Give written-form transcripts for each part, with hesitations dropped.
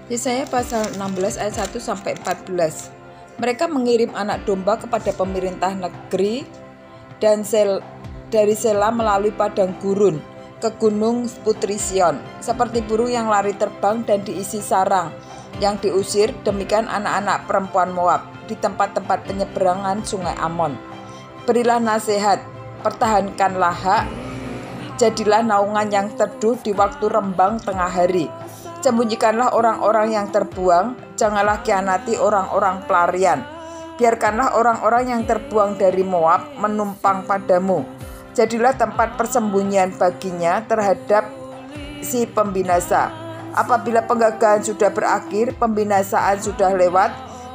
Yesaya pasal 16 ayat 1 sampai 14. Mereka mengirim anak domba kepada pemerintah negeri dan dari Sela melalui padang gurun ke gunung Putri Sion, seperti burung yang lari terbang dan diisi sarang yang diusir, demikian anak-anak perempuan Moab di tempat-tempat penyeberangan sungai Amon. Berilah nasihat, pertahankanlah hak, jadilah naungan yang teduh di waktu rembang tengah hari. Sembunyikanlah orang-orang yang terbuang, janganlah khianati orang-orang pelarian. Biarkanlah orang-orang yang terbuang dari Moab menumpang padamu. Jadilah tempat persembunyian baginya terhadap si pembinasa. Apabila penggagahan sudah berakhir, pembinasaan sudah lewat,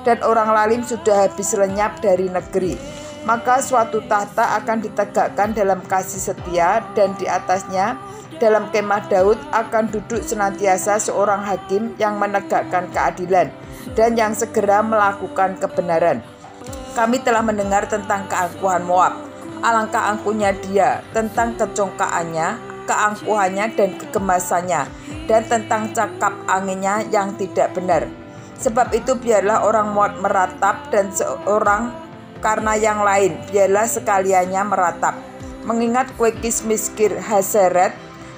dan orang lalim sudah habis lenyap dari negeri, maka suatu tahta akan ditegakkan dalam kasih setia, dan di atasnya dalam kemah Daud akan duduk senantiasa seorang hakim yang menegakkan keadilan dan yang segera melakukan kebenaran. Kami telah mendengar tentang keangkuhan Moab, alangkah angkuhnya dia, tentang kecongkaannya, keangkuhannya dan kegemasannya, dan tentang cakap anginnya yang tidak benar. Sebab itu biarlah orang Moab meratap, dan seorang karena yang lain biarlah sekaliannya meratap. Mengingat kue Kismiskir Haseret,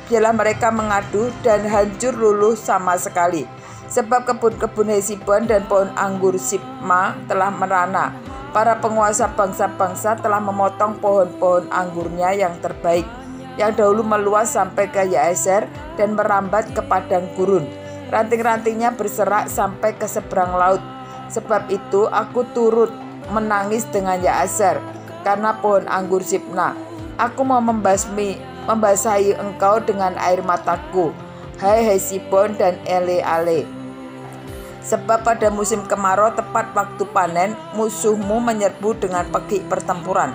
biarlah mereka mengadu dan hancur luluh sama sekali. Sebab kebun-kebun Hesibon dan pohon anggur Sibma telah merana. Para penguasa bangsa-bangsa telah memotong pohon-pohon anggurnya yang terbaik, yang dahulu meluas sampai ke Yaeser dan merambat ke padang gurun. Ranting-rantingnya berserak sampai ke seberang laut. Sebab itu aku turut menangis dengan Yaeser karena pohon anggur Sibna. Aku mau membasahi engkau dengan air mataku, hai Hesibon dan Eleale. Sebab pada musim kemarau, tepat waktu panen, musuhmu menyerbu dengan pegik pertempuran.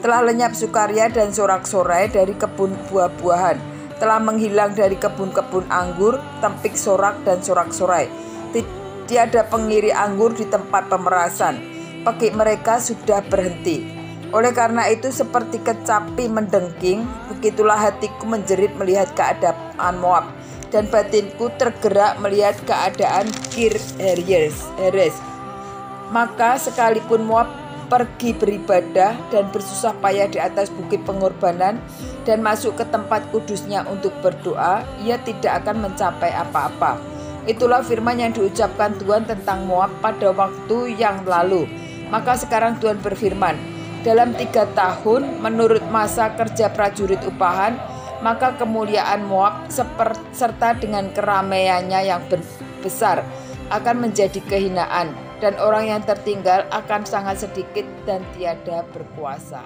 Telah lenyap sukaria dan sorak-sorai dari kebun buah-buahan. Telah menghilang dari kebun-kebun anggur, tempik sorak dan sorak-sorai. Tiada pengiri anggur di tempat pemerasan. Pegik mereka sudah berhenti. Oleh karena itu seperti kecapi mendengking, begitulah hatiku menjerit melihat keadaan Moab, dan batinku tergerak melihat keadaan Kir Heres. Maka sekalipun Moab pergi beribadah dan bersusah payah di atas bukit pengorbanan dan masuk ke tempat kudusnya untuk berdoa, ia tidak akan mencapai apa-apa. Itulah firman yang diucapkan Tuhan tentang Moab pada waktu yang lalu. Maka sekarang Tuhan berfirman, dalam 3 tahun menurut masa kerja prajurit upahan, maka kemuliaan Moab serta dengan keramaiannya yang besar akan menjadi kehinaan, dan orang yang tertinggal akan sangat sedikit dan tiada berkuasa.